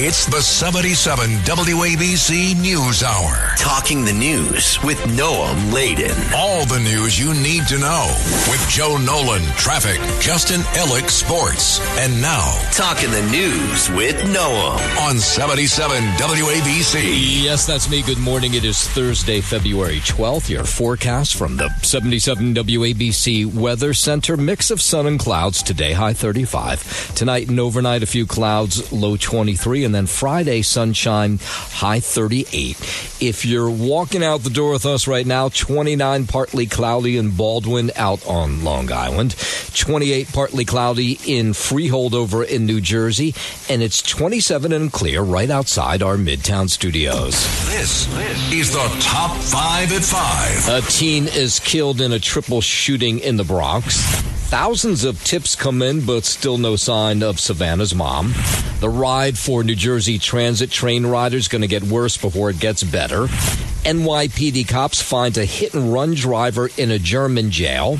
It's the 77 WABC News Hour. Talking the news with Noam Laden. All the news you need to know with Joe Nolan, traffic, Justin Ellick, sports. And now, Talking the news with Noam on 77 WABC. Yes, that's me. Good morning. It is Thursday, February 12th. Your forecast from the 77 WABC Weather Center. Mix of sun and clouds today, high 35. Tonight and overnight, a few clouds, low 23. And then Friday, sunshine, high 38. If you're walking out the door with us right now, 29 partly cloudy in Baldwin out on Long Island, 28 partly cloudy in Freehold over in New Jersey, and it's 27 and clear right outside our Midtown studios. This is the Top 5 at 5. A teen is killed in a triple shooting in the Bronx. Thousands of tips come in, but still no sign of Savannah's mom. The ride for New Jersey Transit train riders going to get worse before it gets better. NYPD cops find a hit-and-run driver in a German jail.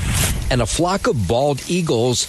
And a flock of bald eagles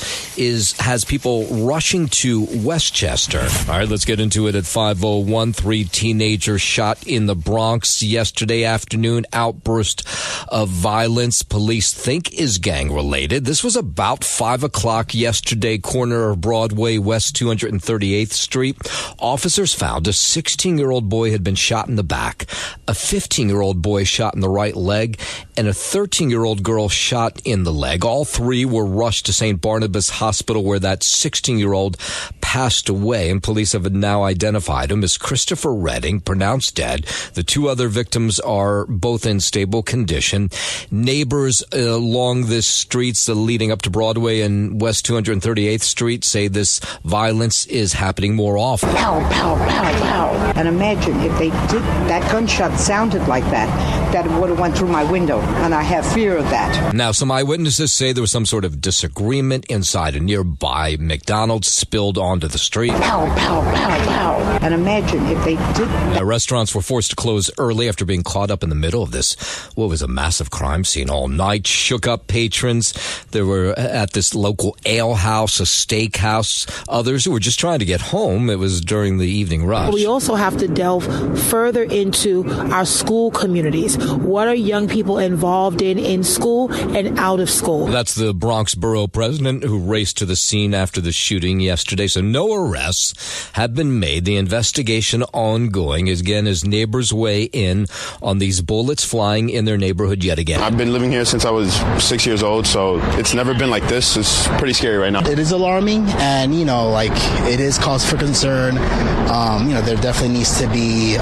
has people rushing to Westchester. All right, let's get into it at 5:01. 3 teenagers shot in the Bronx yesterday afternoon. Outburst of violence police think is gang-related. This was about 5 o'clock yesterday, corner of Broadway, West 238th Street. Officers found a 16-year-old boy had been shot in the back, a 15-year-old boy shot in the right leg, and a 13-year-old girl shot in the leg. All three were rushed to St. Barnabas Hospital, where that 16-year-old passed away, and police have now identified him as Christopher Redding, pronounced dead. The 2 other victims are both in stable condition. Neighbors along this streets leading up to Broadway and West 238th Street say this violence is happening more often. Pow, pow, pow, pow. And imagine if they did, that gunshot sounded like that it would have went through my window, and I have fear of that. Now, some eyewitnesses say there was some sort of disagreement inside a nearby McDonald's, spilled onto the street. Pow, pow, pow, pow. And imagine if they did that. Restaurants were forced to close early after being caught up in the middle of this, what was a massive crime scene all night. Shook up patrons. There were at this local ale house, a steak house, others who were just trying to get home. It was during the evening rush. We also have to delve further into our school communities. What are young people involved in school and out of school? That's the Bronx borough president who raced to the scene after the shooting yesterday. So no arrests have been made. The investigation ongoing again as neighbors weigh in on these bullets flying in their neighborhood yet again. I've been living here since I was 6 years old, so it's never been like this. It's pretty scary right now. It is alarming, and it is cause for concern. There definitely needs to be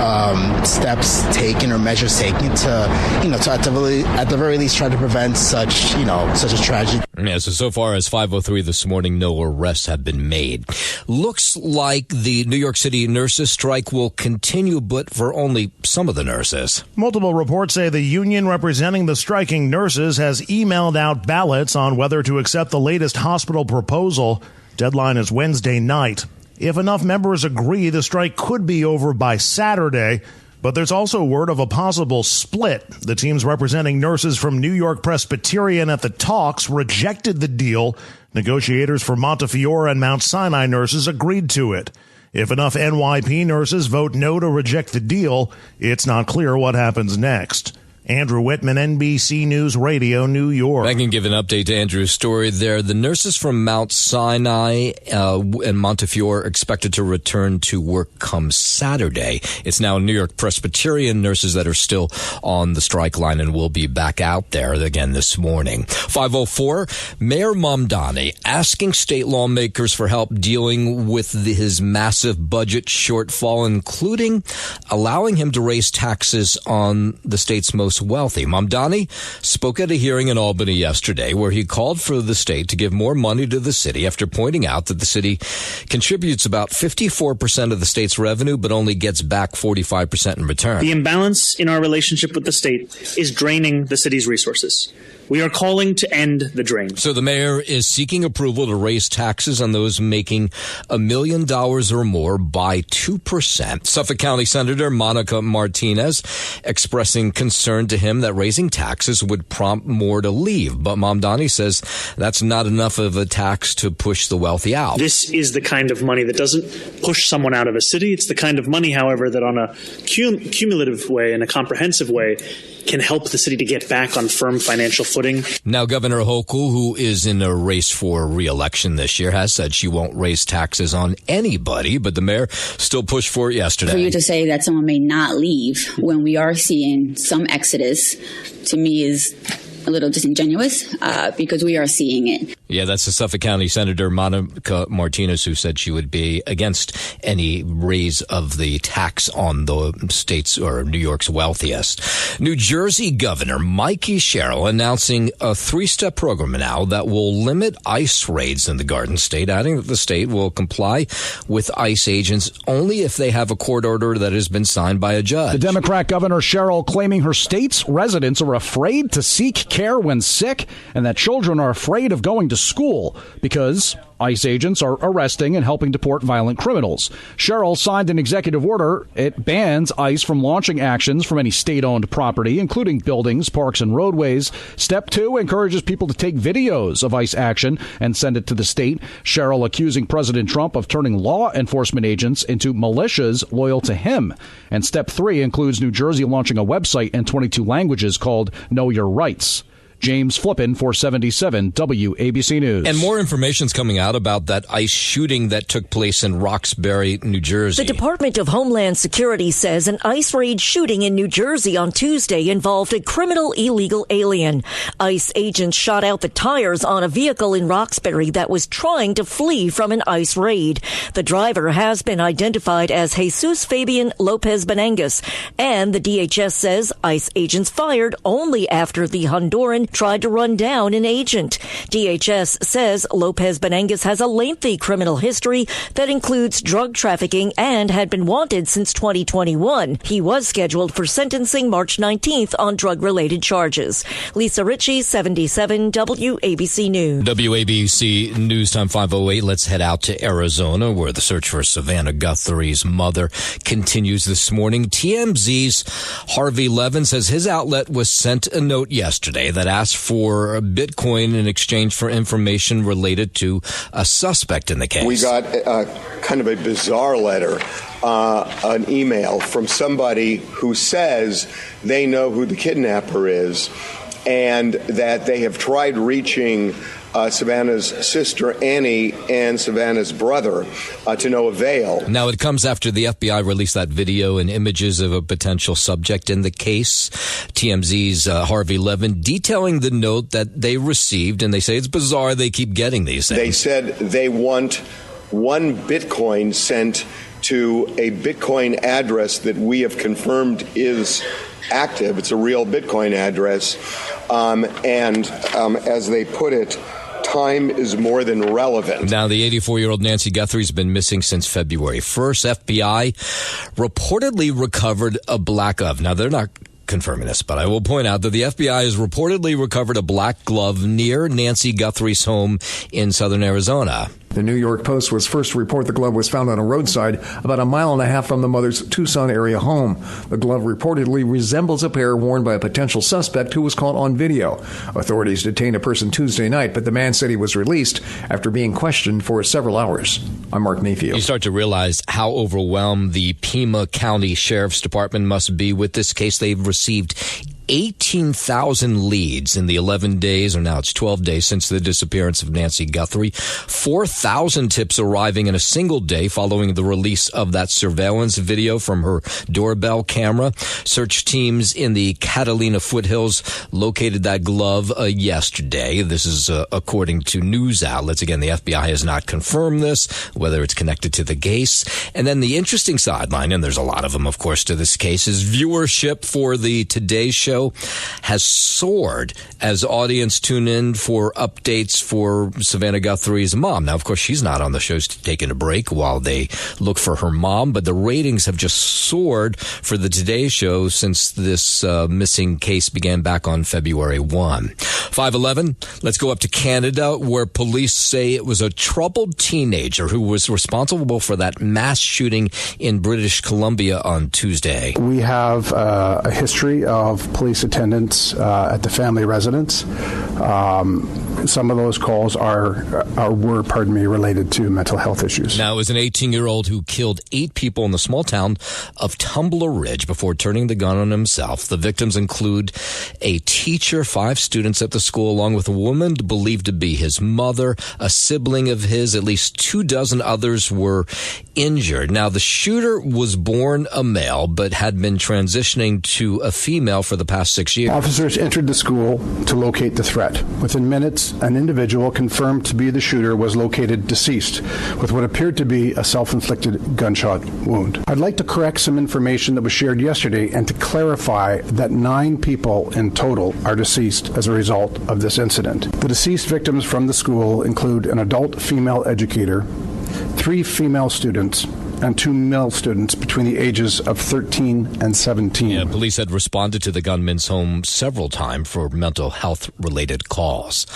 steps taken or measures taken to at the very least try to prevent such a tragedy. Yeah, so far as 5:03 this morning, no arrests have been made. Looks like the New York City nurses strike will continue, but for only some of the nurses. Multiple reports say the union representing the striking nurses has emailed out ballots on whether to accept the latest hospital proposal. Deadline is Wednesday night. If enough members agree, the strike could be over by Saturday. But there's also word of a possible split. The teams representing nurses from New York Presbyterian at the talks rejected the deal. Negotiators for Montefiore and Mount Sinai nurses agreed to it. If enough NYP nurses vote no to reject the deal, it's not clear what happens next. Andrew Whitman, NBC News Radio, New York. I can give an update to Andrew's story there. The nurses from Mount Sinai and Montefiore are expected to return to work come Saturday. It's now New York Presbyterian nurses that are still on the strike line and will be back out there again this morning. 5:04, Mayor Mamdani asking state lawmakers for help dealing with his massive budget shortfall, including allowing him to raise taxes on the state's most wealthy. Mamdani spoke at a hearing in Albany yesterday where he called for the state to give more money to the city after pointing out that the city contributes about 54% of the state's revenue but only gets back 45% in return. The imbalance in our relationship with the state is draining the city's resources. We are calling to end the drain. So the mayor is seeking approval to raise taxes on those making $1 million or more by 2%. Suffolk County Senator Monica Martinez expressing concern to him that raising taxes would prompt more to leave. But Mamdani says that's not enough of a tax to push the wealthy out. This is the kind of money that doesn't push someone out of a city. It's the kind of money, however, that on a cumulative way and a comprehensive way can help the city to get back on firm financial footing. Now, Governor Hochul, who is in a race for re-election this year, has said she won't raise taxes on anybody, but the mayor still pushed for it yesterday. For you to say that someone may not leave when we are seeing some exodus, to me is a little disingenuous because we are seeing it. Yeah, that's the Suffolk County Senator Monica Martinez, who said she would be against any raise of the tax on the state's or New York's wealthiest. New Jersey Governor Mikey Sherrill announcing a 3-step program now that will limit ICE raids in the Garden State, adding that the state will comply with ICE agents only if they have a court order that has been signed by a judge. The Democrat Governor Sherrill claiming her state's residents are afraid to seek care when sick and that children are afraid of going to school because ICE agents are arresting and helping deport violent criminals. Sherrill signed an executive order. It bans ICE from launching actions from any state-owned property, including buildings, parks, and roadways. Step 2 encourages people to take videos of ICE action and send it to the state. Sherrill accusing President Trump of turning law enforcement agents into militias loyal to him. And Step 3 includes New Jersey launching a website in 22 languages called Know Your Rights. James Flippin, 477 WABC News. And more information's coming out about that ICE shooting that took place in Roxbury, New Jersey. The Department of Homeland Security says an ICE raid shooting in New Jersey on Tuesday involved a criminal illegal alien. ICE agents shot out the tires on a vehicle in Roxbury that was trying to flee from an ICE raid. The driver has been identified as Jesus Fabian Lopez Benangas, and the DHS says ICE agents fired only after the Honduran tried to run down an agent. DHS says Lopez Benangas has a lengthy criminal history that includes drug trafficking and had been wanted since 2021. He was scheduled for sentencing March 19th on drug-related charges. Lisa Ritchie, 77 WABC News. WABC News Time 5:08. Let's head out to Arizona, where the search for Savannah Guthrie's mother continues this morning. TMZ's Harvey Levin says his outlet was sent a note yesterday that asked for Bitcoin in exchange for information related to a suspect in the case. We got kind of a bizarre letter, an email from somebody who says they know who the kidnapper is and that they have tried reaching Savannah's sister Annie and Savannah's brother to no avail. Now, it comes after the FBI released that video and images of a potential subject in the case. TMZ's Harvey Levin detailing the note that they received, and they say it's bizarre they keep getting these things. They said they want 1 Bitcoin sent to a Bitcoin address that we have confirmed is active. It's a real Bitcoin address. As they put it, time is more than relevant. Now, the 84-year-old Nancy Guthrie's been missing since February 1st. FBI reportedly recovered a black glove. Now, they're not confirming this, but I will point out that the FBI has reportedly recovered a black glove near Nancy Guthrie's home in southern Arizona. The New York Post was first to report the glove was found on a roadside about 1.5 miles from the mother's Tucson area home. The glove reportedly resembles a pair worn by a potential suspect who was caught on video. Authorities detained a person Tuesday night, but the man said he was released after being questioned for several hours. I'm Mark Mayfield. You start to realize how overwhelmed the Pima County Sheriff's Department must be with this case. They've received 18,000 leads in the 11 days, or now it's 12 days since the disappearance of Nancy Guthrie. 4,000 tips arriving in a single day following the release of that surveillance video from her doorbell camera. Search teams in the Catalina foothills located that glove yesterday. This is according to news outlets. Again, the FBI has not confirmed this, whether it's connected to the case. And then the interesting sideline, and there's a lot of them, of course, to this case, is viewership for the Today Show show has soared as audience tune in for updates for Savannah Guthrie's mom. Now, of course, she's not on the show. She's taking a break while they look for her mom, but the ratings have just soared for the Today Show since this missing case began back on February 1. 5:11, let's go up to Canada, where police say it was a troubled teenager who was responsible for that mass shooting in British Columbia on Tuesday. We have a history of police attendance at the family residence. Some of those calls were related to mental health issues. Now, it was an 18-year-old who killed 8 people in the small town of Tumbler Ridge before turning the gun on himself. The victims include a teacher, 5 students at the school, along with a woman believed to be his mother, a sibling of his. At least 24 others were injured. Now, the shooter was born a male, but had been transitioning to a female for the past 6 years. Officers entered the school to locate the threat. Within minutes, an individual confirmed to be the shooter was located deceased with what appeared to be a self-inflicted gunshot wound. I'd like to correct some information that was shared yesterday and to clarify that 9 people in total are deceased as a result of this incident. The deceased victims from the school include an adult female educator, 3 female students, and 2 male students between the ages of 13 and 17. Yeah, police had responded to the gunman's home several times for mental health-related calls.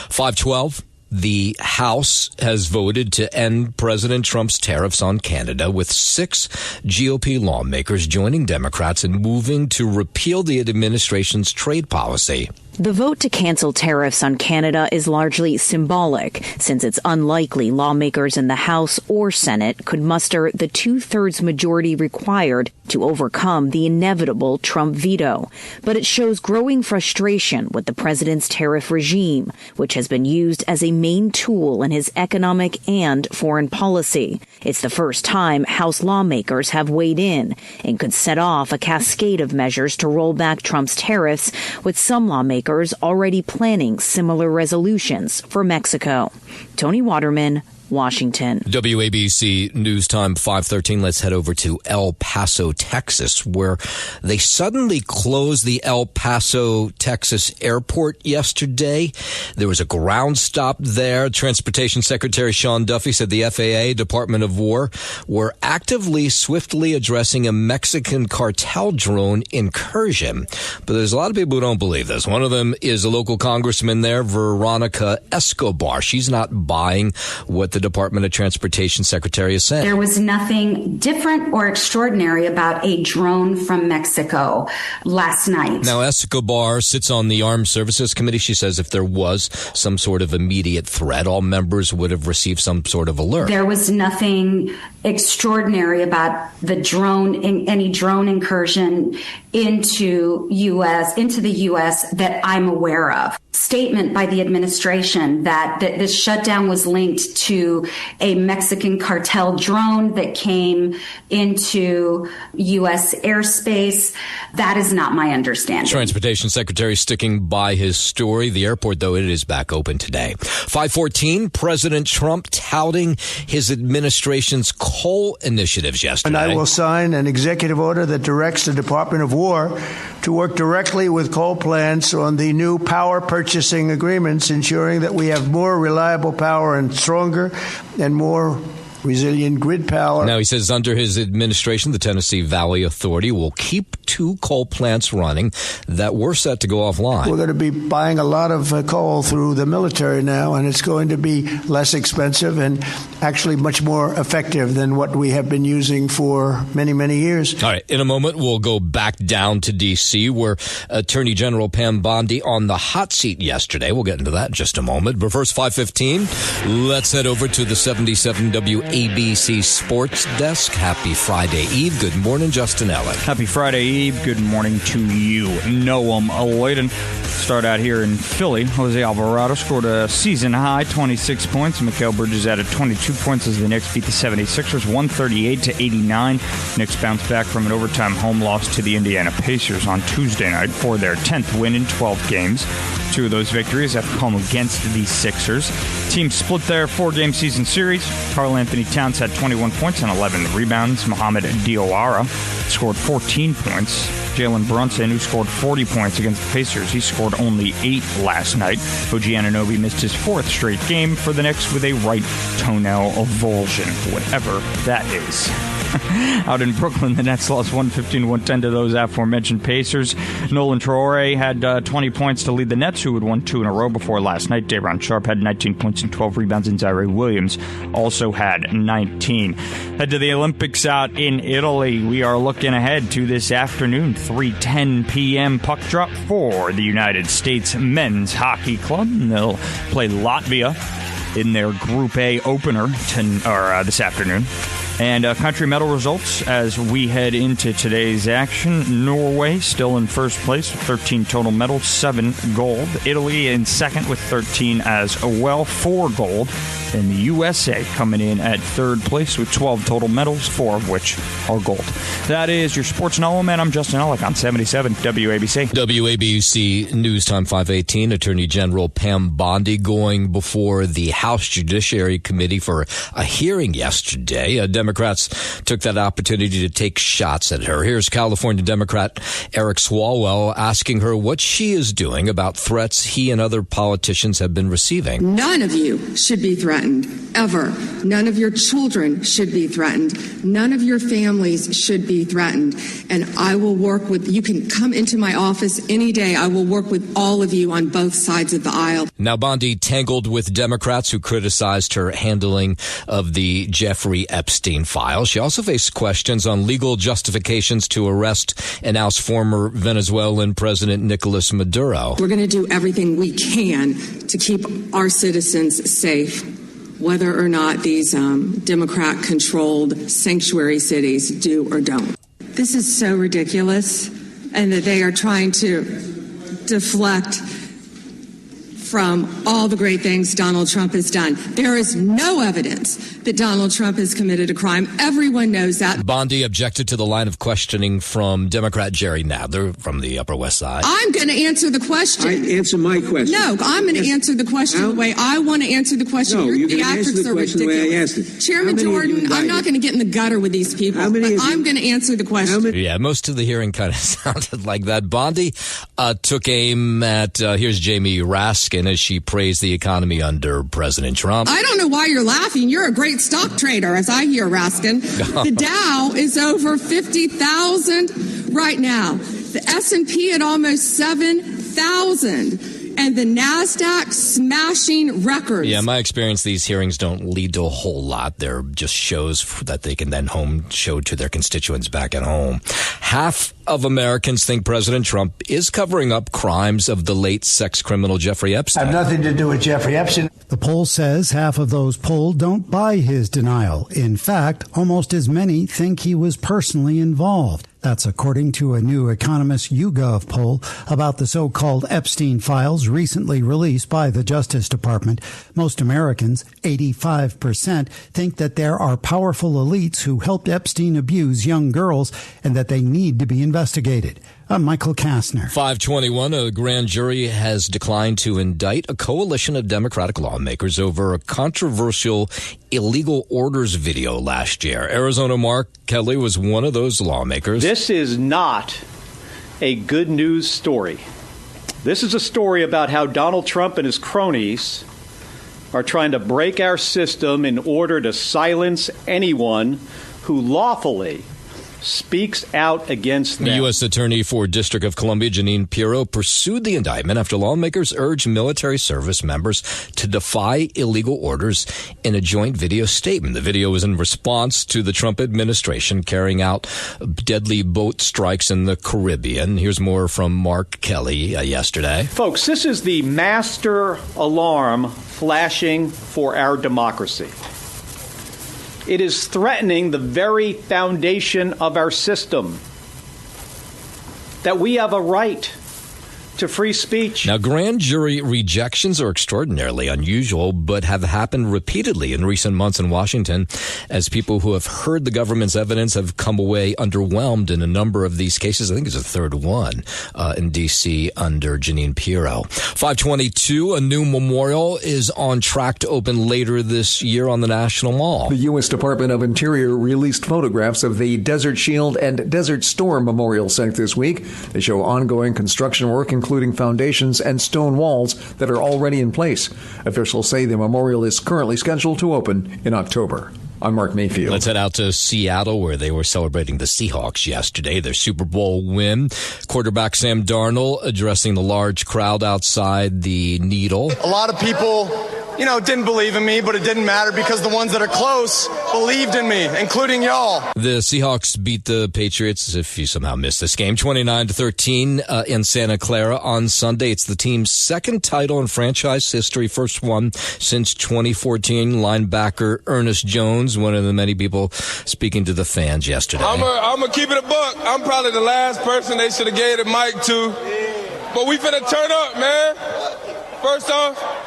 5:12. The House has voted to end President Trump's tariffs on Canada, with 6 GOP lawmakers joining Democrats in moving to repeal the administration's trade policy. The vote to cancel tariffs on Canada is largely symbolic, since it's unlikely lawmakers in the House or Senate could muster the 2/3 majority required to overcome the inevitable Trump veto. But it shows growing frustration with the president's tariff regime, which has been used as a main tool in his economic and foreign policy. It's the first time House lawmakers have weighed in and could set off a cascade of measures to roll back Trump's tariffs, with some lawmakers already planning similar resolutions for Mexico. Tony Waterman, Washington. WABC News Time 5:13. Let's head over to El Paso, Texas, where they suddenly closed the El Paso, Texas airport yesterday. There was a ground stop there. Transportation Secretary Sean Duffy said the FAA, Department of War, were actively, swiftly addressing a Mexican cartel drone incursion. But there's a lot of people who don't believe this. One of them is a local congressman there, Veronica Escobar. She's not buying what the Department of Transportation Secretary is saying. There was nothing different or extraordinary about a drone from Mexico last night. Now, Escobar sits on the Armed Services Committee. She says if there was some sort of immediate threat, all members would have received some sort of alert. There was nothing extraordinary about the drone, any drone incursion into the U.S. that I'm aware of. Statement by the administration that this shutdown was linked to a Mexican cartel drone that came into U.S. airspace. That is not my understanding. Transportation Secretary sticking by his story. The airport, though, it is back open today. 5:14, President Trump touting his administration's coal initiatives yesterday. And I will sign an executive order that directs the Department of War to work directly with coal plants on the new power purchasing agreements, ensuring that we have more reliable power and stronger and more resilient grid power. Now, he says under his administration, the Tennessee Valley Authority will keep 2 coal plants running that were set to go offline. We're going to be buying a lot of coal through the military now, and it's going to be less expensive and actually much more effective than what we have been using for many, many years. All right. In a moment, we'll go back down to D.C., where Attorney General Pam Bondi on the hot seat yesterday. We'll get into that in just a moment. But first, 5:15, let's head over to the 77 WABC Sports Desk. Happy Friday Eve. Good morning, Justin Ellick. Happy Friday Eve. Good morning to you. Noam Layden. Start out here in Philly. Jose Alvarado scored a season-high 26 points. Mikal Bridges added 22 points as the Knicks beat the 76ers 138-89. Knicks bounced back from an overtime home loss to the Indiana Pacers on Tuesday night for their 10th win in 12 games. 2 of those victories at home against the Sixers. Teams split their 4-game season series. Karl Anthony Towns had 21 points and 11 rebounds. Mohamed Diawara scored 14 points. Jalen Brunson, who scored 40 points against the Pacers. He scored only 8 last night. OG Anunoby missed his 4th straight game for the Knicks with a right toenail avulsion, whatever that is. Out in Brooklyn, the Nets lost 115-110 to those aforementioned Pacers. Nolan Traore had 20 points to lead the Nets, who had won 2 in a row before last night. Day'Ron Sharpe had 19 points and 12 rebounds, and Zaire Williams also had 19. Head to the Olympics out in Italy. We are looking ahead to this afternoon, 3:10 p.m. puck drop for the United States Men's Hockey Club. And they'll play Latvia in their Group A opener this afternoon. And country medal results as we head into today's action. Norway still in first place with 13 total medals, 7 gold. Italy in second with 13 as well, 4 gold. And the USA coming in at third place with 12 total medals, 4 of which are gold. That is your Sports Nolan, and I'm Justin Ellick on 77 WABC. WABC News Time 5:18. Attorney General Pam Bondi going before the House Judiciary Committee for a hearing yesterday. Democrats took that opportunity to take shots at her. Here's California Democrat Eric Swalwell asking her what she is doing about threats he and other politicians have been receiving. None of you should be threatened, ever. None of your children should be threatened. None of your families should be threatened. And I will work with, you can come into my office any day. I will work with all of you on both sides of the aisle. Now, Bondi tangled with Democrats who criticized her handling of the Jeffrey Epstein file. She also faced questions on legal justifications to arrest and oust former Venezuelan President Nicolas Maduro. We're going to do everything we can to keep our citizens safe, whether or not these Democrat-controlled sanctuary cities do or don't. This is so ridiculous, and that they are trying to deflect from all the great things Donald Trump has done. There is no evidence that Donald Trump has committed a crime. Everyone knows that. Bondi objected to the line of questioning from Democrat Jerry Nadler from the Upper West Side. I'm going to answer the question. Answer my question. No, I'm going to answer the question the way I want to answer the question. No, you're going to answer the question the way I asked it. Chairman Jordan, I'm not going to get in the gutter with these people, but I'm going to answer the question. Yeah, most of the hearing kind of sounded like that. Bondi took aim at, here's Jamie Raskin as she praised the economy under President Trump. I don't know why you're laughing. You're a great stock trader, as I hear, Raskin. The Dow is over 50,000 right now. The S&P at almost 7,000. And the NASDAQ smashing records. Yeah, in my experience, these hearings don't lead to a whole lot. They're just shows that they can then show to their constituents back at home. Half of Americans think President Trump is covering up crimes of the late sex criminal Jeffrey Epstein. I have nothing to do with Jeffrey Epstein. The poll says half of those polled don't buy his denial. In fact, almost as many think he was personally involved. That's according to a new Economist YouGov poll about the so-called Epstein files recently released by the Justice Department. Most Americans, 85%, think that there are powerful elites who helped Epstein abuse young girls and that they need to be investigated. I'm Michael Kastner. 521, a grand jury has declined to indict a coalition of Democratic lawmakers over a controversial illegal orders video last year. Arizona Mark Kelly was one of those lawmakers. This is not a good news story. This is a story about how Donald Trump and his cronies are trying to break our system in order to silence anyone who lawfully speaks out against them. The U.S. Attorney for District of Columbia, Jeanine Pirro, pursued the indictment after lawmakers urged military service members to defy illegal orders in a joint video statement. The video was in response to the Trump administration carrying out deadly boat strikes in the Caribbean. Here's more from Mark Kelly yesterday. Folks, this is the master alarm flashing for our democracy. It is threatening the very foundation of our system, that we have a right to free speech. Now, grand jury rejections are extraordinarily unusual, but have happened repeatedly in recent months in Washington, as people who have heard the government's evidence have come away underwhelmed in a number of these cases. I think it's the third one in D.C. under Jeanine Pirro. 522, a new memorial is on track to open later this year on the National Mall. The U.S. Department of Interior released photographs of the Desert Shield and Desert Storm Memorial Site this week. They show ongoing construction work, including foundations and stone walls that are already in place. Officials say the memorial is currently scheduled to open in October. I'm Mark Mayfield. Let's head out to Seattle, where they were celebrating the Seahawks yesterday, their Super Bowl win. Quarterback Sam Darnold addressing the large crowd outside the Needle. A lot of people, didn't believe in me, but it didn't matter because the ones that are close believed in me, including y'all. The Seahawks beat the Patriots, if you somehow missed this game, 29-13 in Santa Clara on Sunday. It's the team's second title in franchise history, first one since 2014. Linebacker Ernest Jones, one of the many people speaking to the fans yesterday. I'm going to keep it a buck. I'm probably the last person they should have gave the mic to. But we finna turn up, man. First off,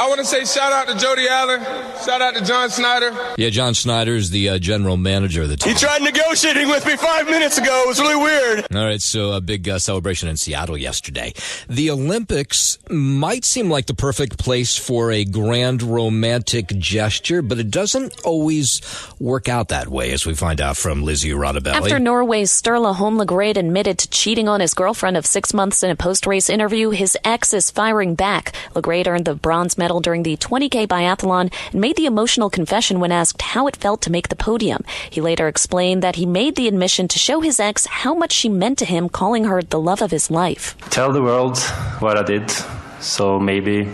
I want to say shout out to Jody Allen, shout out to John Snyder. Yeah, John Snyder is the general manager of the team. He tried negotiating with me 5 minutes ago. It was really weird. All right, so a big celebration in Seattle yesterday. The Olympics might seem like the perfect place for a grand romantic gesture, but it doesn't always work out that way, as we find out from Lizzie Rodabelli. After Norway's Sturla Holmlegred admitted to cheating on his girlfriend of 6 months in a post-race interview, his ex is firing back. Legred earned the bronze medal during the 20K biathlon and made the emotional confession when asked how it felt to make the podium. He later explained that he made the admission to show his ex how much she meant to him, calling her the love of his life. Tell the world what I did, so maybe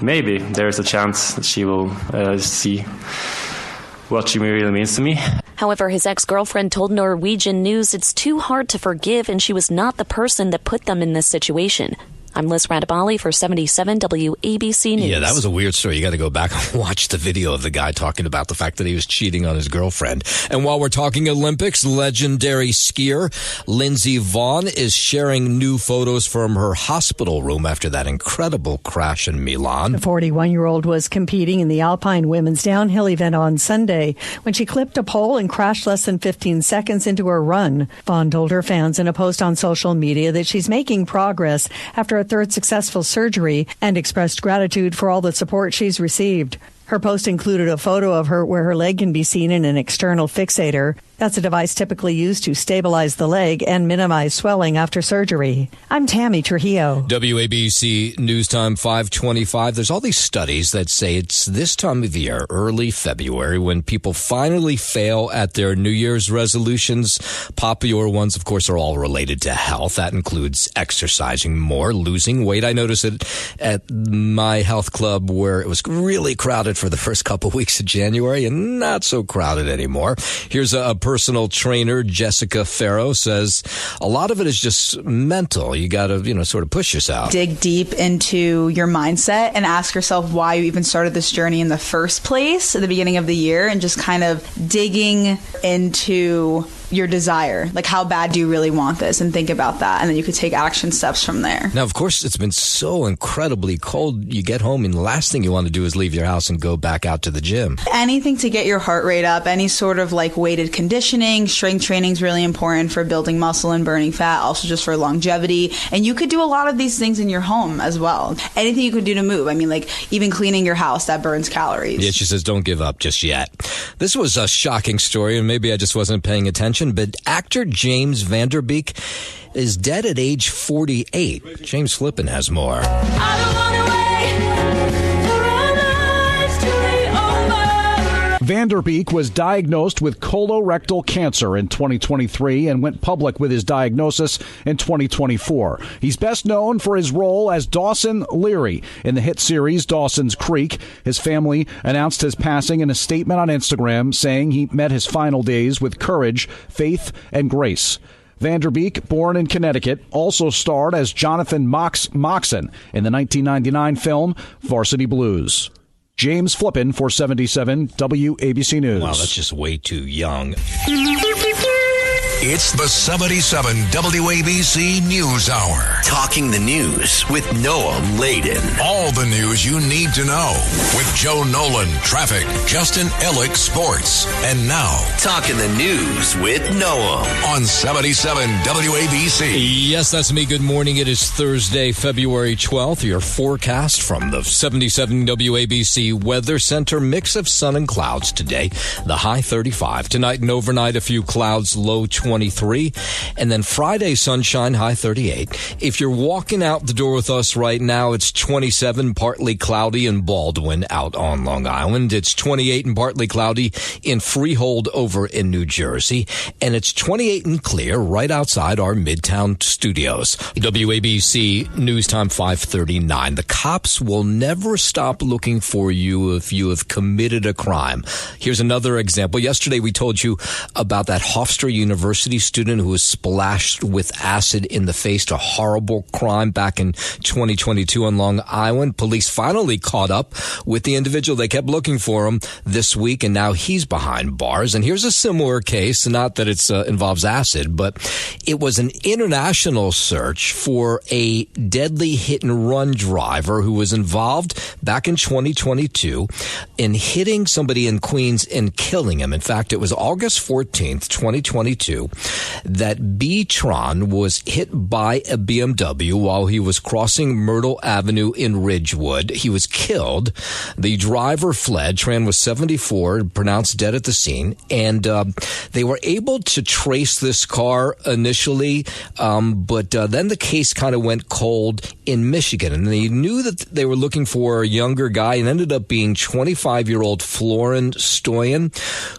there's a chance that she will see what she really means to me. However, his ex-girlfriend told Norwegian News it's too hard to forgive and she was not the person that put them in this situation. I'm Liz Radabali for 77 WABC News. Yeah, that was a weird story. You got to go back and watch the video of the guy talking about the fact that he was cheating on his girlfriend. And while we're talking Olympics, legendary skier Lindsey Vonn is sharing new photos from her hospital room after that incredible crash in Milan. The 41-year-old was competing in the Alpine women's downhill event on Sunday when she clipped a pole and crashed less than 15 seconds into her run. Vonn told her fans in a post on social media that she's making progress after a third successful surgery and expressed gratitude for all the support she's received. Her post included a photo of her where her leg can be seen in an external fixator. That's a device typically used to stabilize the leg and minimize swelling after surgery. I'm Tammy Trujillo. WABC News Time 525. There's all these studies that say it's this time of year, early February, when people finally fail at their New Year's resolutions. Popular ones, of course, are all related to health. That includes exercising more, losing weight. I noticed it at my health club where it was really crowded for the first couple weeks of January and not so crowded anymore. Here's a personal trainer, Jessica Farrow, says a lot of it is just mental. You got to, sort of push yourself. Dig deep into your mindset and ask yourself why you even started this journey in the first place at the beginning of the year, and just kind of digging into your desire. Like, how bad do you really want this? And think about that. And then you could take action steps from there. Now, of course, it's been so incredibly cold. You get home and the last thing you want to do is leave your house and go back out to the gym. Anything to get your heart rate up, any sort of like weighted conditioning, strength training is really important for building muscle and burning fat, also just for longevity. And you could do a lot of these things in your home as well. Anything you could do to move. I mean, like even cleaning your house, that burns calories. Yeah, she says don't give up just yet. This was a shocking story, and maybe I just wasn't paying attention, but actor James Van Der Beek is dead at age 48. James Flippin has more. Van Der Beek was diagnosed with colorectal cancer in 2023 and went public with his diagnosis in 2024. He's best known for his role as Dawson Leary in the hit series Dawson's Creek. His family announced his passing in a statement on Instagram, saying he met his final days with courage, faith, and grace. Van Der Beek, born in Connecticut, also starred as Jonathan Moxon in the 1999 film Varsity Blues. James Flippin for 77 WABC News. Wow, that's just way too young. It's the 77 WABC News Hour. Talking the news with Noam Laden. All the news you need to know with Joe Nolan, traffic, Justin Ellick, sports. And now, Talking the news with Noam on 77 WABC. Yes, that's me. Good morning. It is Thursday, February 12th. Your forecast from the 77 WABC Weather Center. Mix of sun and clouds today. The high 35. Tonight and overnight, a few clouds, low 23. And then Friday, sunshine, high 38. If you're walking out the door with us right now, it's 27, partly cloudy in Baldwin out on Long Island. It's 28 and partly cloudy in Freehold over in New Jersey. And it's 28 and clear right outside our Midtown studios. WABC News Time 5:39. The cops will never stop looking for you if you have committed a crime. Here's another example. Yesterday we told you about that Hofstra University student who was splashed with acid in the face, a horrible crime back in 2022 on Long Island. Police finally caught up with the individual. They kept looking for him this week, and now he's behind bars. And here's a similar case, not that it involves acid, but it was an international search for a deadly hit-and-run driver who was involved back in 2022 in hitting somebody in Queens and killing him. In fact, it was August 14th, 2022, that B-Tron was hit by a BMW while he was crossing Myrtle Avenue in Ridgewood. He was killed. The driver fled. Tran was 74, pronounced dead at the scene, and they were able to trace this car initially, but then the case kind of went cold in Michigan, and they knew that they were looking for a younger guy, and ended up being 25-year-old Florin Stoyan,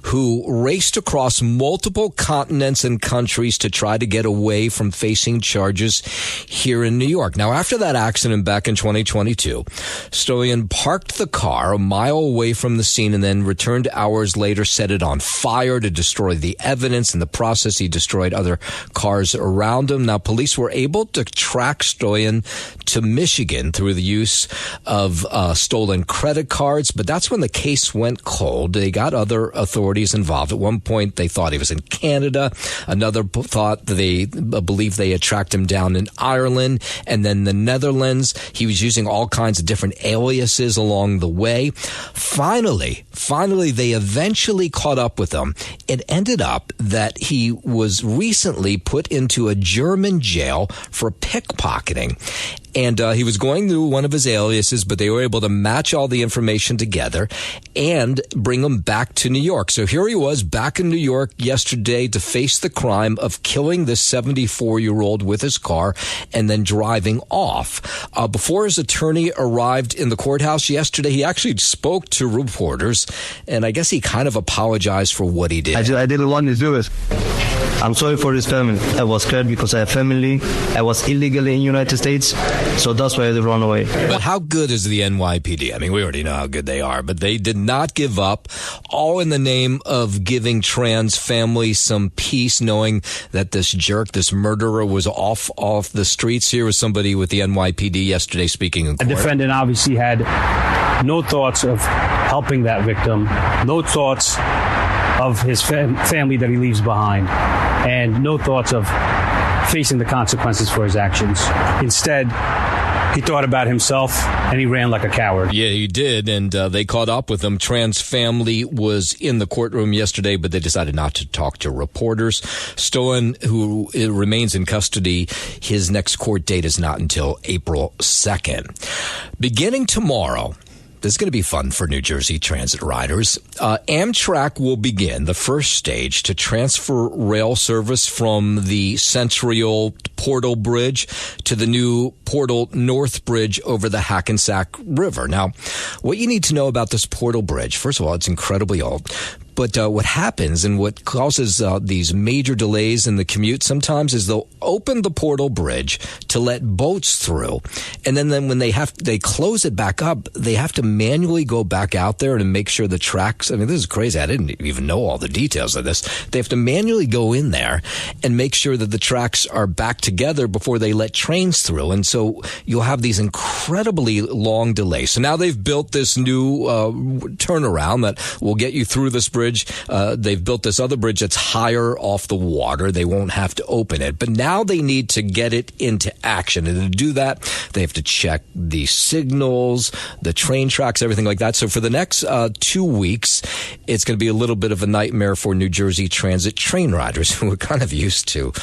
who raced across multiple continents and countries to try to get away from facing charges here in New York. Now, after that accident back in 2022, Stoyan parked the car a mile away from the scene and then returned hours later, set it on fire to destroy the evidence. In the process, he destroyed other cars around him. Now, police were able to track Stoyan to Michigan through the use of stolen credit cards, but that's when the case went cold. They got other authorities involved. At one point, they thought he was in Canada. Another thought they believed they had tracked him down in Ireland and then the Netherlands. He was using all kinds of different aliases along the way. Finally, they eventually caught up with him. It ended up that he was recently put into a German jail for pickpocketing. And he was going through one of his aliases, but they were able to match all the information together and bring him back to New York. So here he was back in New York yesterday to face the crime of killing this 74-year-old with his car and then driving off. Before his attorney arrived in the courthouse yesterday, he actually spoke to reporters, and I guess he kind of apologized for what he did. I didn't want to do it. I'm sorry for his family. I was scared because I have family. I was illegally in the United States, so that's why I run away. But how good is the NYPD? I mean, we already know how good they are, but they did not give up, all in the name of giving Tran's family some peace, knowing that this jerk, this murderer, was off the streets. Here was somebody with the NYPD yesterday speaking in court. The defendant obviously had no thoughts of helping that victim, no thoughts of his family that he leaves behind, and no thoughts of facing the consequences for his actions. Instead, he thought about himself, and he ran like a coward. Yeah, he did, and they caught up with him. Tran's family was in the courtroom yesterday, but they decided not to talk to reporters. Stoyan, who remains in custody, his next court date is not until April 2nd. Beginning tomorrow, this is going to be fun for New Jersey transit riders. Amtrak will begin the first stage to transfer rail service from the Central Portal Bridge to the new Portal North Bridge over the Hackensack River. Now, what you need to know about this Portal Bridge, first of all, it's incredibly old. But what happens and what causes these major delays in the commute sometimes is they'll open the Portal Bridge to let boats through. And then when they close it back up, they have to manually go back out there and make sure the tracks, I mean, this is crazy. I didn't even know all the details of this. They have to manually go in there and make sure that the tracks are back together before they let trains through. And so you'll have these incredibly long delays. So now they've built this new turnaround that will get you through this bridge bridge. They've built this other bridge that's higher off the water. They won't have to open it. But now they need to get it into action. And to do that, they have to check the signals, the train tracks, everything like that. So for the next 2 weeks, it's going to be a little bit of a nightmare for New Jersey Transit train riders who are kind of used to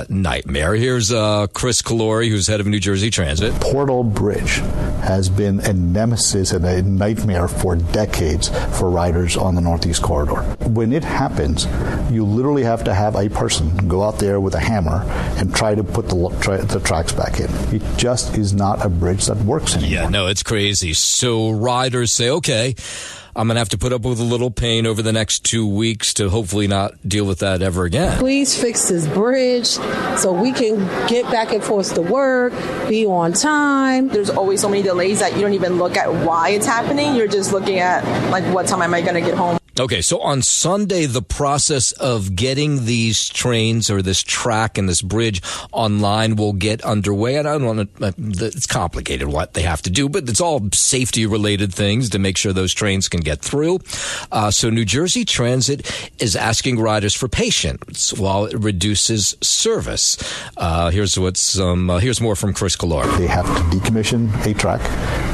nightmare. Here's Chris Calori, who's head of New Jersey Transit. Portal Bridge has been a nemesis and a nightmare for decades for riders on the Northeast Corridor. When it happens, you literally have to have a person go out there with a hammer and try to put the tracks back in. It just is not a bridge that works anymore. Yeah, no, it's crazy. So riders say, okay, I'm going to have to put up with a little pain over the next 2 weeks to hopefully not deal with that ever again. Please fix this bridge so we can get back and forth to work, be on time. There's always so many delays that you don't even look at why it's happening. You're just looking at, like, what time am I going to get home? Okay, so on Sunday, the process of getting these trains or this track and this bridge online will get underway. And I don't want to, it's complicated what they have to do, but it's all safety-related things to make sure those trains can get through. So New Jersey Transit is asking riders for patience while it reduces service. Here's more from Chris Calori. They have to decommission a track,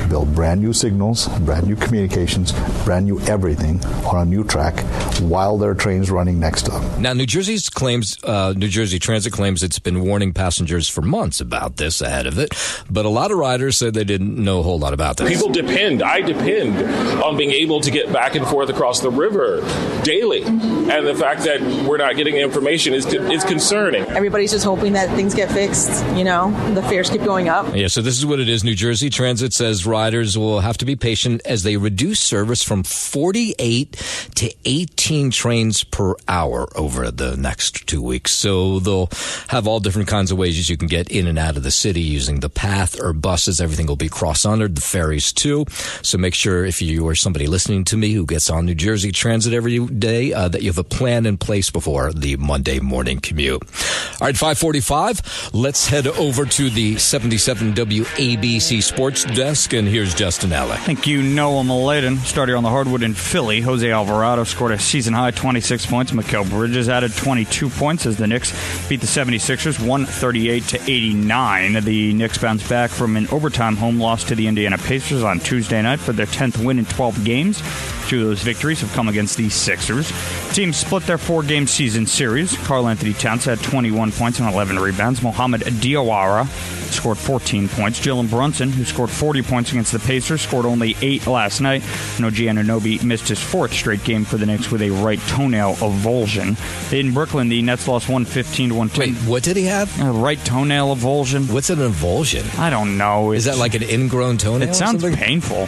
build brand new signals, brand new communications, brand new everything on a new track while there are trains running next to them. Now, New Jersey Transit claims it's been warning passengers for months about this ahead of it, but a lot of riders said they didn't know a whole lot about this. I depend on being able to get back and forth across the river daily, and the fact that we're not getting the information is concerning. Everybody's just hoping that things get fixed, the fares keep going up. Yeah, so this is what it is. New Jersey Transit says riders will have to be patient as they reduce service from 48 to 18 trains per hour over the next 2 weeks. So they'll have all different kinds of ways you can get in and out of the city using the path or buses. Everything will be cross-honored, the ferries too. So make sure if you are somebody listening to me who gets on New Jersey Transit every day, that you have a plan in place before the Monday morning commute. All right, 5:45. Let's head over to the 77 WABC Sports Desk, and here's Justin Ellick. Thank you, Noah Maladen. Starting on the hardwood in Philly, Jose Alvarado scored a season-high 26 points. Mikal Bridges added 22 points as the Knicks beat the 76ers 138-89. The Knicks bounced back from an overtime home loss to the Indiana Pacers on Tuesday night for their 10th win in 12 games. Two of those victories have come against the Sixers. Teams split their 4-game season series. Karl Anthony Towns had 21 points and 11 rebounds. Mohamed Diawara scored 14 points. Jalen Brunson, who scored 40 points against the Pacers, scored only 8 last night. And OG Anunoby missed his 4th straight game for the Knicks with a right toenail avulsion. In Brooklyn, the Nets lost 115-110. Wait, what did he have? A right toenail avulsion. What's an avulsion? I don't know. Is that like an ingrown toenail? It sounds painful.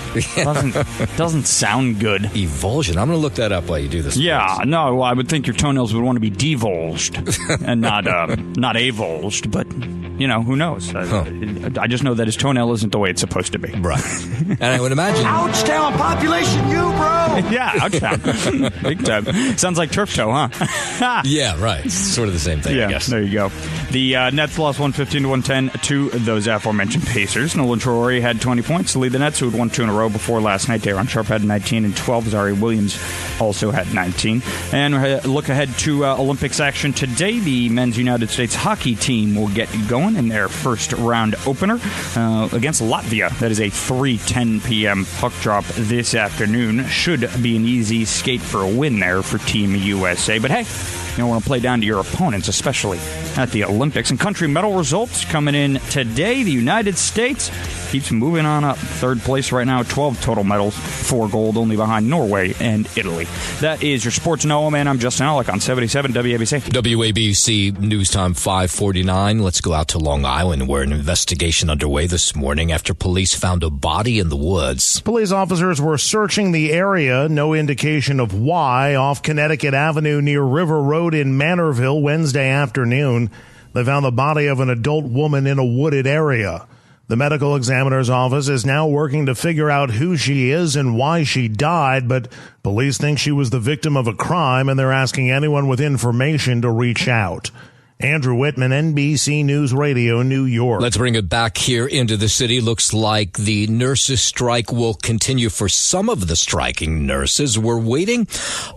Doesn't sound good. Evulsion. I'm going to look that up while you do this. Yeah, no, well, I would think your toenails would want to be divulged and not avulged, but, who knows? I just know that his toenail isn't the way it's supposed to be. Right. And I would imagine... Ouchtown population, bro! Yeah, Ouchtown. Big time. Sounds like turf toe, huh? Yeah, right. It's sort of the same thing, I guess. There you go. The Nets lost 115-110 to those aforementioned Pacers. Nolan Traore had 20 points to lead the Nets, who had won 2 in a row before last night. Daron Sharp had 19 and 12. Zari Williams also had 19. And look ahead to Olympics action today. The men's United States hockey team will get going in their first round opener against Latvia. That is a 3:10 p.m. puck drop this afternoon. Should be an easy skate for a win there for Team USA. But hey, you don't want to play down to your opponents, especially at the Olympics. And country medal results coming in today. The United States keeps moving on up. 3rd place right now, 12 total medals, 4 gold, only behind Norway and Italy. That is your Sports Noah, man. I'm Justin Alec on 77 WABC. WABC News Time 5:49. Let's go out to Long Island, where an investigation underway this morning after police found a body in the woods. Police officers were searching the area. No indication of why. Off Connecticut Avenue near River Road in Manorville Wednesday afternoon. They found the body of an adult woman in a wooded area. The medical examiner's office is now working to figure out who she is and why she died, but police think she was the victim of a crime, and they're asking anyone with information to reach out. Andrew Whitman, NBC News Radio, New York. Let's bring it back here into the city. Looks like the nurses' strike will continue for some of the striking nurses. We're waiting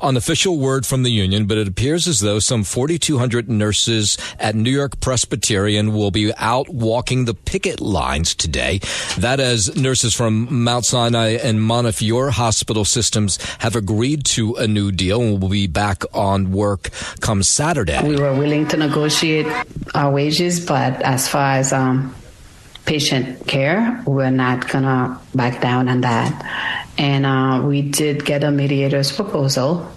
on official word from the union, but it appears as though some 4,200 nurses at New York Presbyterian will be out walking the picket lines today. That as nurses from Mount Sinai and Montefiore hospital systems have agreed to a new deal and will be back on work come Saturday. We were willing to negotiate our wages, but as far as patient care, we're not gonna back down on that. And we did get a mediator's proposal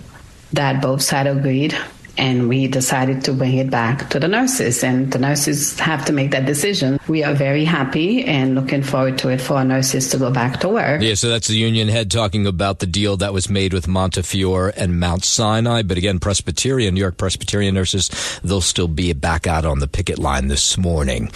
that both sides agreed, and we decided to bring it back to the nurses, and the nurses have to make that decision. We are very happy and looking forward to it for our nurses to go back to work. Yeah, so that's the union head talking about the deal that was made with Montefiore and Mount Sinai. But again, New York Presbyterian nurses, they'll still be back out on the picket line this morning.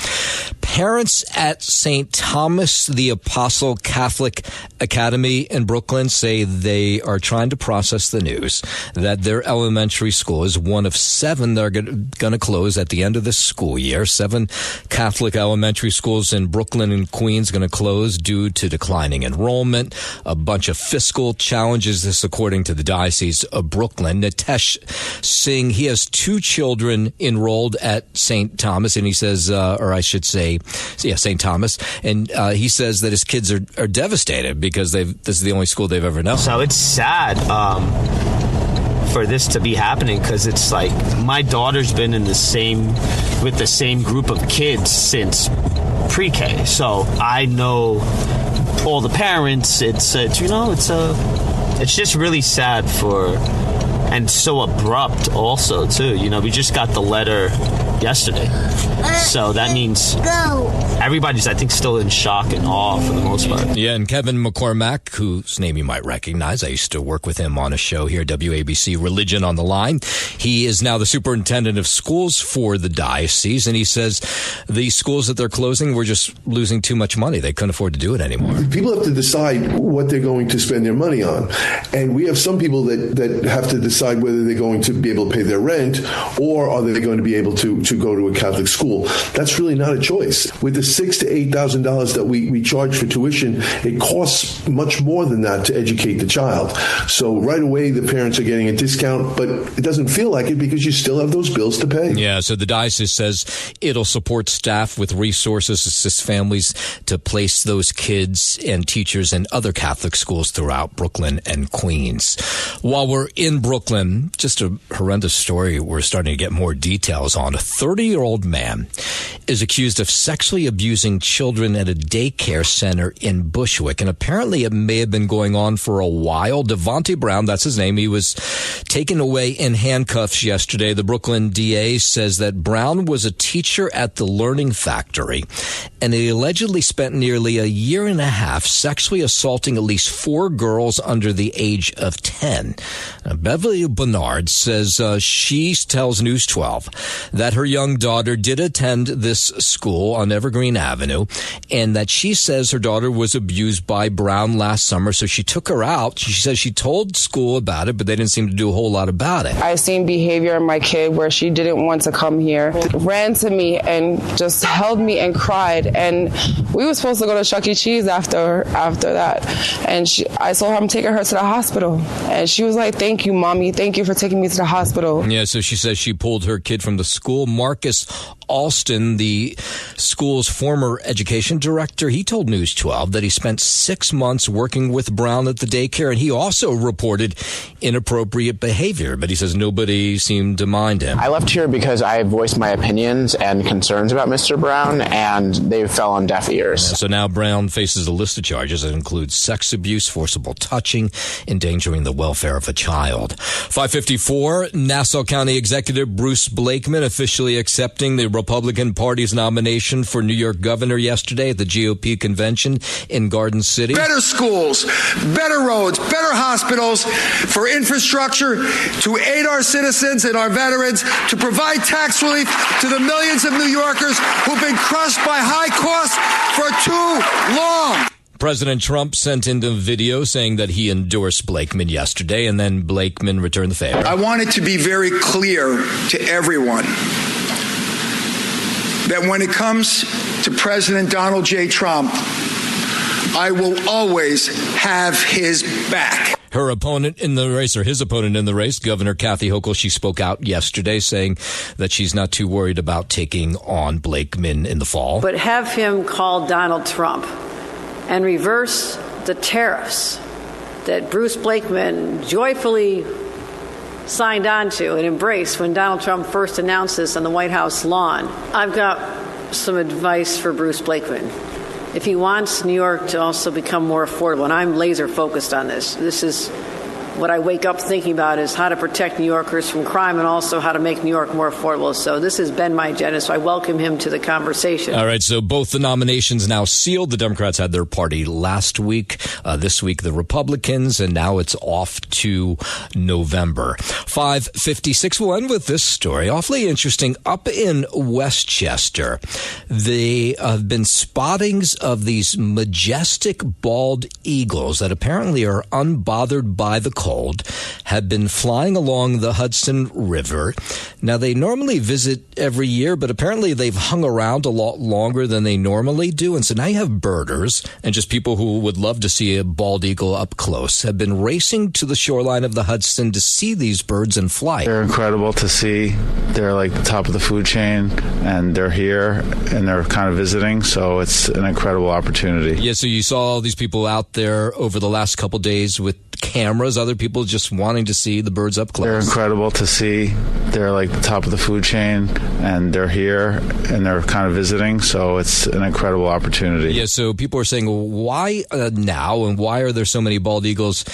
Parents at St. Thomas the Apostle Catholic Academy in Brooklyn say they are trying to process the news that their elementary school is one of 7 that are going to close at the end of this school year. 7 Catholic elementary schools in Brooklyn and Queens going to close due to declining enrollment, a bunch of fiscal challenges. This according to the Diocese of Brooklyn. Nitesh Singh, he has 2 children enrolled at St. Thomas, and he says, or I should say, St. Thomas, and he says that his kids are devastated because this is the only school they've ever known. So it's sad for this to be happening, because it's like my daughter's been with the same group of kids since pre-K, so I know all the parents. It's just really sad and so abrupt also too. We just got the letter yesterday, so that means everybody's, I think, still in shock and awe for the most part. Yeah, and Kevin McCormack, whose name you might recognize, I used to work with him on a show here, WABC Religion on the Line. He is now the superintendent of schools for the diocese, and he says the schools that they're closing were just losing too much money. They couldn't afford to do it anymore. People have to decide what they're going to spend their money on, and we have some people that have to decide whether they're going to be able to pay their rent or are they going to be able to go to a Catholic school. That's really not a choice. With the $6,000 to $8,000 that we charge for tuition, it costs much more than that to educate the child. So right away, the parents are getting a discount, but it doesn't feel like it because you still have those bills to pay. Yeah, so the diocese says it'll support staff with resources, assist families to place those kids and teachers in other Catholic schools throughout Brooklyn and Queens. While we're in Brooklyn, just a horrendous story we're starting to get more details on. A 30-year-old man is accused of sexually abusing children at a daycare center in Bushwick, and apparently it may have been going on for a while. Devontae Brown, that's his name, he was taken away in handcuffs yesterday. The Brooklyn DA says that Brown was a teacher at the Learning Factory, and he allegedly spent nearly a year and a half sexually assaulting at least 4 girls under the age of 10. Beverly Bernard says she tells News 12 that her young daughter did attend this school on Evergreen Avenue, and that she says her daughter was abused by Brown last summer, so she took her out. She says she told school about it, but they didn't seem to do a whole lot about it. I've seen behavior in my kid where she didn't want to come here, ran to me and just held me and cried, and we were supposed to go to Chuck E. Cheese after that, and I told her I'm taking her to the hospital, and she was like, "Thank you, Mommy, thank you for taking me to the hospital." Yeah, so she says she pulled her kid from the school. Marcus Alston, the school's former education director, he told News 12 that he spent 6 months working with Brown at the daycare, and he also reported inappropriate behavior, but he says nobody seemed to mind him. I left here because I voiced my opinions and concerns about Mr. Brown, and they fell on deaf ears. Yeah, so now Brown faces a list of charges that include sex abuse, forcible touching, endangering the welfare of a child. 5:54, Nassau County Executive Bruce Blakeman officially accepting the Republican Party's nomination for New York governor yesterday at the GOP convention in Garden City. Better schools, better roads, better hospitals, for infrastructure, to aid our citizens and our veterans, to provide tax relief to the millions of New Yorkers who've been crushed by high costs for too long. President Trump sent in a video saying that he endorsed Blakeman yesterday, and then Blakeman returned the favor. I want it to be very clear to everyone that when it comes to President Donald J. Trump, I will always have his back. Her opponent in the race, or his opponent in the race, Governor Kathy Hochul, she spoke out yesterday saying that she's not too worried about taking on Blakeman in the fall. But have him call Donald Trump and reverse the tariffs that Bruce Blakeman joyfully signed on to and embraced when Donald Trump first announced this on the White House lawn. I've got some advice for Bruce Blakeman. If he wants New York to also become more affordable, and I'm laser focused on this, this is what I wake up thinking about, is how to protect New Yorkers from crime and also how to make New York more affordable. So this has been my agenda, so I welcome him to the conversation. All right, so both the nominations now sealed. The Democrats had their party last week. This week, the Republicans, and now it's off to November. 5:56. We'll end with this story. Awfully interesting. Up in Westchester, they have been spottings of these majestic bald eagles that apparently are unbothered by the cold, had been flying along the Hudson River. Now, they normally visit every year, but apparently they've hung around a lot longer than they normally do. And so now you have birders and just people who would love to see a bald eagle up close have been racing to the shoreline of the Hudson to see these birds in flight. They're incredible to see. They're like the top of the food chain, and they're here and they're kind of visiting. So it's an incredible opportunity. Yeah, so you saw all these people out there over the last couple days with cameras, other people just wanting to see the birds up close. They're incredible to see. They're like the top of the food chain, and they're here and they're kind of visiting. So it's an incredible opportunity. Yeah, so people are saying, well, why now, and why are there so many bald eagles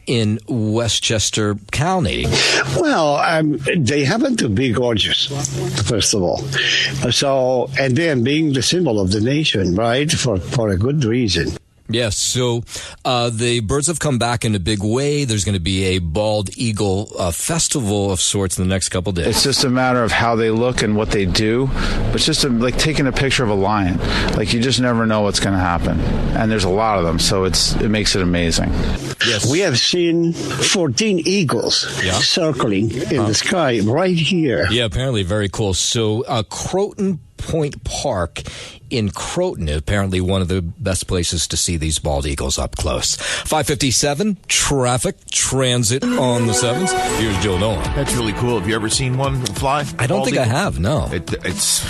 in Westchester County? Well, they happen to be gorgeous, first of all. So, and then being the symbol of the nation, right, for a good reason. Yes, so the birds have come back in a big way. There's going to be a bald eagle festival of sorts in the next couple days. It's just a matter of how they look and what they do. But it's just like taking a picture of a lion. Like, you just never know what's going to happen. And there's a lot of them, so it makes it amazing. Yes. We have seen 14 eagles circling in the sky right here. Yeah, apparently very cool. So Croton Point Park in Croton, apparently one of the best places to see these bald eagles up close. 5:57, traffic, transit on the 7s. Here's Joe Nolan. That's really cool. Have you ever seen one fly? I don't think I have, no. It's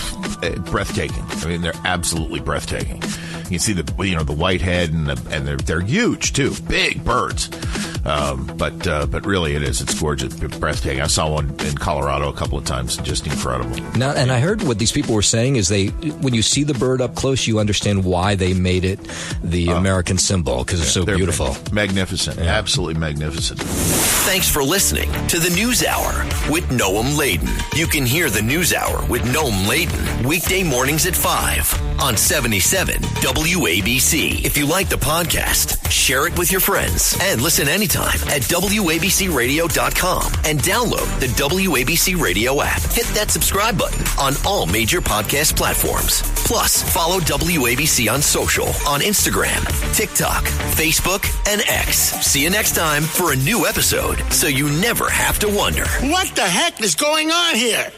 breathtaking. I mean, they're absolutely breathtaking. You see the white head, and they're huge too, big birds. But really, it's gorgeous, breathtaking. I saw one in Colorado a couple of times, just incredible. Now, and I heard what these people were saying is when you see the bird up close, you understand why they made it the American symbol, because it's so beautiful. Magnificent. Yeah. Absolutely magnificent. Thanks for listening to the News Hour with Noam Laden. You can hear the News Hour with Noam Laden weekday mornings at 5 on 77 WABC. If you like the podcast, share it with your friends and listen anytime at WABCRadio.com and download the WABC Radio app. Hit that subscribe button on all major podcast platforms. Plus, follow WABC on social on Instagram, TikTok, Facebook, and X. See you next time for a new episode, so you never have to wonder. What the heck is going on here?